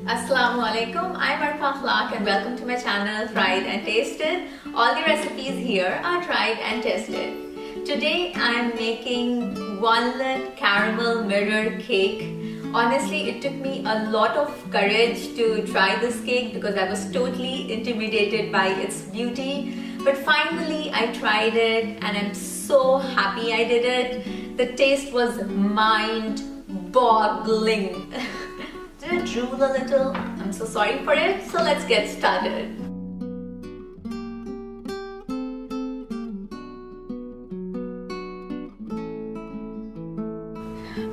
Assalamu alaikum, I'm Arfa and welcome to my channel Tried and Tasted. All the recipes here are tried and tested. Today I'm making walnut caramel mirror cake. Honestly, it took me a lot of courage to try this cake because I was totally intimidated by its beauty. But finally I tried it and I'm so happy I did it. The taste was mind-boggling. Did I drool a little? I'm so sorry for it. So let's get started.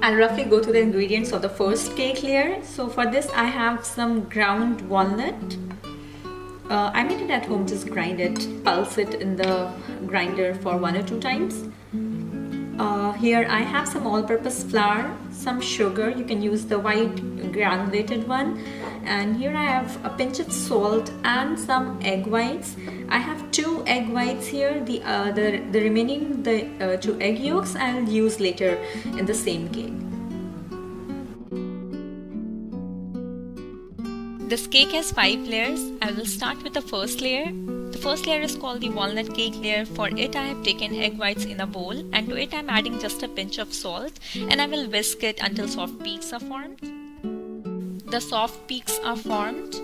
I'll roughly go through the ingredients of the first cake layer. So for this I have some ground walnut. I made it at home, just grind it, pulse it in the grinder for 1 or 2 times. Here I have some all-purpose flour, some sugar, you can use the white granulated one, and here I have a pinch of salt and some egg whites. I have 2 egg whites here. The remaining 2 egg yolks I'll use later in the same cake. This cake has 5 layers. I will start with the first layer. The first layer is called the walnut cake layer. For it I have taken egg whites in a bowl, and to it I am adding just a pinch of salt, and I will whisk it until soft peaks are formed. The soft peaks are formed,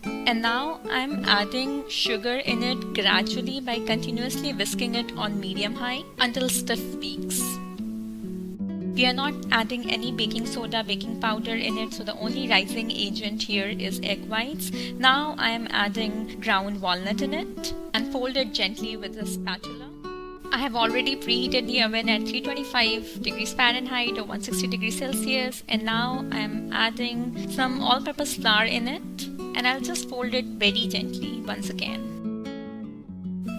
and now I am adding sugar in it gradually by continuously whisking it on medium-high until stiff peaks. We are not adding any baking soda, baking powder in it, so the only rising agent here is egg whites. Now I am adding ground walnut in it and fold it gently with a spatula. I have already preheated the oven at 325 degrees Fahrenheit or 160 degrees Celsius, and now I am adding some all-purpose flour in it, and I'll just fold it very gently once again.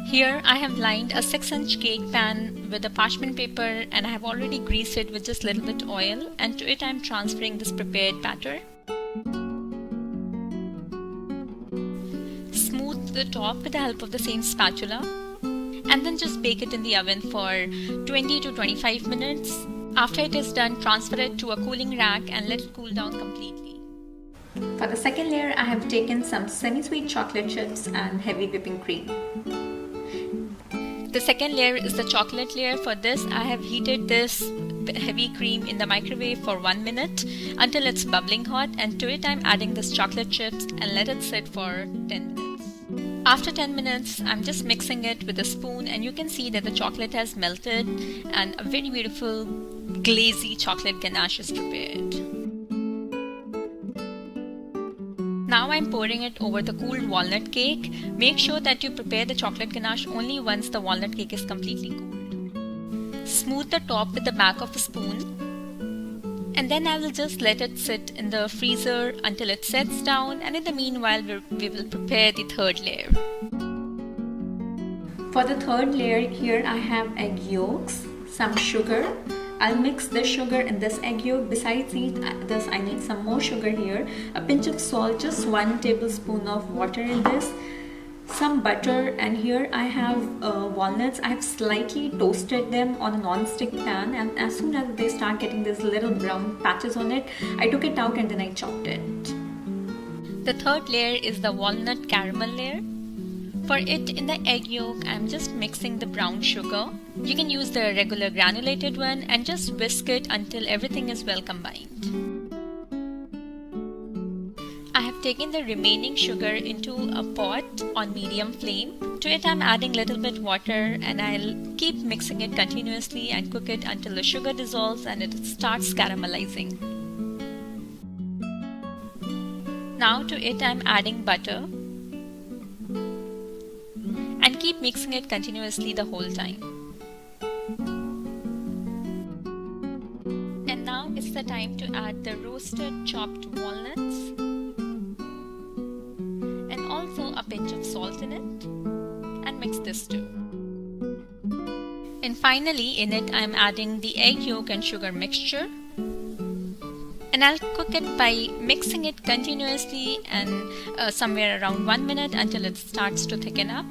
Here I have lined a 6-inch cake pan with a parchment paper, and I have already greased it with just a little bit oil, and to it I am transferring this prepared batter. Smooth the top with the help of the same spatula, and then just bake it in the oven for 20 to 25 minutes. After it is done, transfer it to a cooling rack and let it cool down completely. For the second layer I have taken some semi-sweet chocolate chips and heavy whipping cream. The second layer is the chocolate layer. For this I have heated this heavy cream in the microwave for 1 minute until it's bubbling hot, and to it I'm adding this chocolate chips and let it sit for 10 minutes. After 10 minutes I'm just mixing it with a spoon, and you can see that the chocolate has melted and a very beautiful glazy chocolate ganache is prepared. Now I'm pouring it over the cooled walnut cake. Make sure that you prepare the chocolate ganache only once the walnut cake is completely cooled. Smooth the top with the back of a spoon, and then I will just let it sit in the freezer until it sets down, and in the meanwhile we will prepare the third layer. For the third layer, here I have egg yolks, some sugar. I'll mix the sugar in this egg yolk. Besides this, I need some more sugar here. A pinch of salt, just 1 tablespoon of water in this. Some butter, and here I have walnuts. I have slightly toasted them on a non-stick pan, and as soon as they start getting these little brown patches on it, I took it out and then I chopped it. The third layer is the walnut caramel layer. For it, in the egg yolk, I'm just mixing the brown sugar. You can use the regular granulated one and just whisk it until everything is well combined. I have taken the remaining sugar into a pot on medium flame. To it I'm adding little bit water, and I'll keep mixing it continuously and cook it until the sugar dissolves and it starts caramelizing. Now to it I'm adding butter, and keep mixing it continuously the whole time. And now it's the time to add the roasted chopped walnuts and also a pinch of salt in it, and mix this too. And finally in it I'm adding the egg yolk and sugar mixture, and I'll cook it by mixing it continuously and somewhere around 1 minute until it starts to thicken up.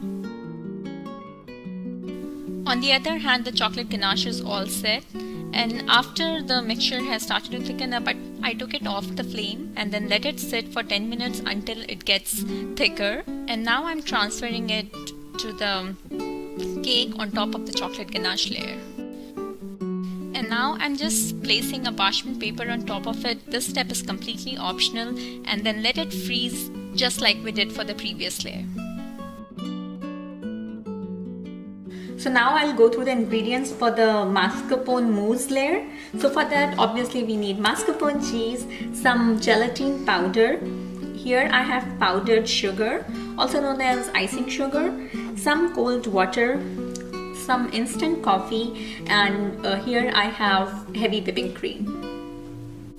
On the other hand, the chocolate ganache is all set, and after the mixture has started to thicken up, I took it off the flame and then let it sit for 10 minutes until it gets thicker. And now I'm transferring it to the cake on top of the chocolate ganache layer. And now I'm just placing a parchment paper on top of it. This step is completely optional, and then let it freeze just like we did for the previous layer. So now I'll go through the ingredients for the mascarpone mousse layer. So for that, obviously we need mascarpone cheese, some gelatin powder. Here I have powdered sugar, also known as icing sugar, some cold water, some instant coffee, and here I have heavy whipping cream.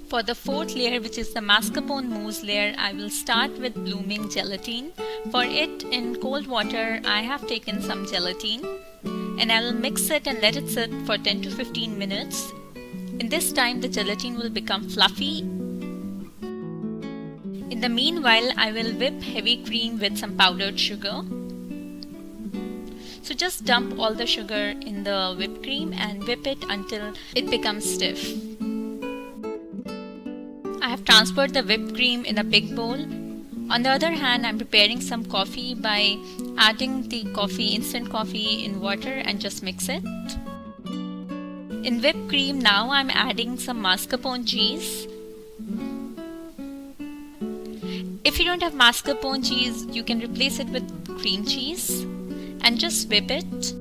For the fourth layer, which is the mascarpone mousse layer, I will start with blooming gelatin. For it, in cold water, I have taken some gelatin, and I will mix it and let it sit for 10 to 15 minutes. In this time, the gelatin will become fluffy. In the meanwhile, I will whip heavy cream with some powdered sugar. So just dump all the sugar in the whipped cream and whip it until it becomes stiff. I have transferred the whipped cream in a big bowl. On the other hand, I'm preparing some coffee by adding the instant coffee in water and just mix it. In whipped cream, now I'm adding some mascarpone cheese. If you don't have mascarpone cheese, you can replace it with cream cheese and just whip it.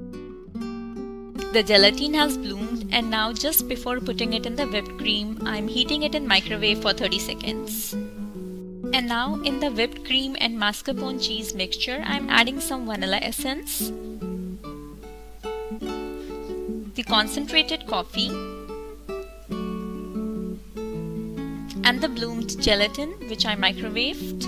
The gelatin has bloomed, and now just before putting it in the whipped cream, I'm heating it in microwave for 30 seconds. And now in the whipped cream and mascarpone cheese mixture, I'm adding some vanilla essence, the concentrated coffee, and the bloomed gelatin, which I microwaved.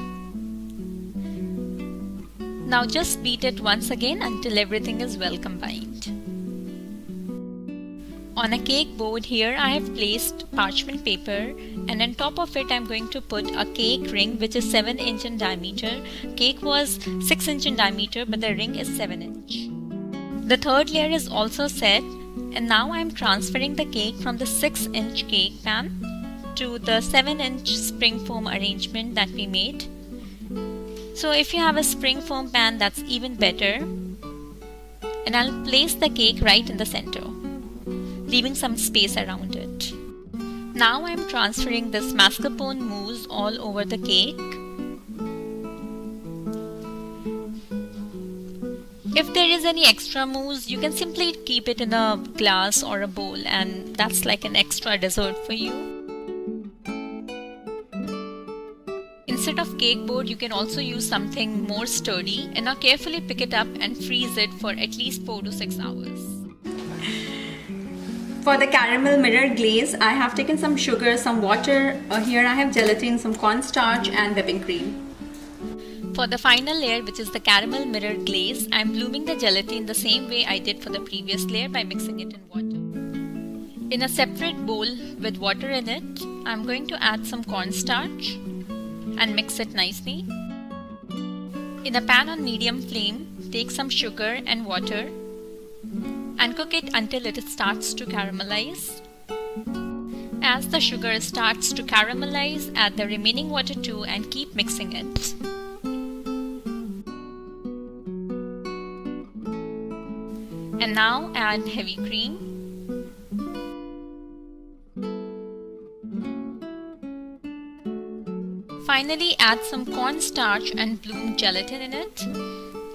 Now just beat it once again until everything is well combined. On a cake board, here I have placed parchment paper, and on top of it I'm going to put a cake ring which is 7 inch in diameter. Cake was 6 inch in diameter, but the ring is 7 inch. The third layer is also set, and now I'm transferring the cake from the 6 inch cake pan to the 7 inch spring foam arrangement that we made. So if you have a spring foam pan, that's even better. And I'll place the cake right in the center, leaving some space around it. Now I'm transferring this mascarpone mousse all over the cake. If there is any extra mousse, you can simply keep it in a glass or a bowl, and that's like an extra dessert for you. Instead of cake board, you can also use something more sturdy, and now carefully pick it up and freeze it for at least 4 to 6 hours. For the caramel mirror glaze, I have taken some sugar, some water. Here I have gelatin, some cornstarch, and whipping cream. For the final layer, which is the caramel mirror glaze, I am blooming the gelatin the same way I did for the previous layer by mixing it in water. In a separate bowl with water in it, I am going to add some cornstarch and mix it nicely. In a pan on medium flame, take some sugar and water and cook it until it starts to caramelize. As the sugar starts to caramelize, add the remaining water too and keep mixing it. And now add heavy cream. Finally, add some cornstarch and bloomed gelatin in it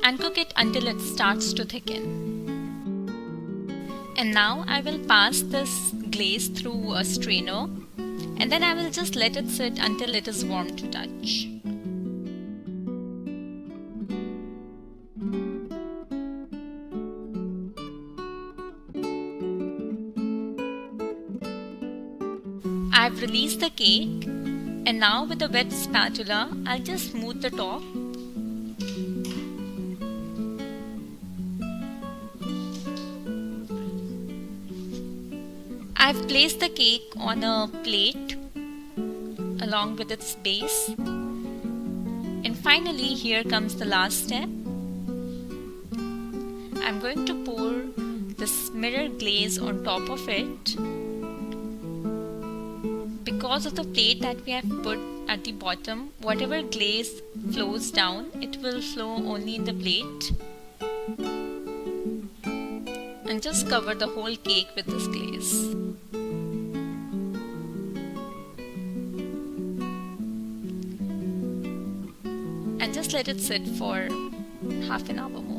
and cook it until it starts to thicken. And now I will pass this glaze through a strainer, and then I will just let it sit until it is warm to touch. I have released the cake, and now with a wet spatula, I'll just smooth the top. I've placed the cake on a plate along with its base. And finally, here comes the last step. I'm going to pour this mirror glaze on top of it. Because of the plate that we have put at the bottom, whatever glaze flows down, it will flow only in the plate. And just cover the whole cake with this glaze. And just let it sit for half an hour more.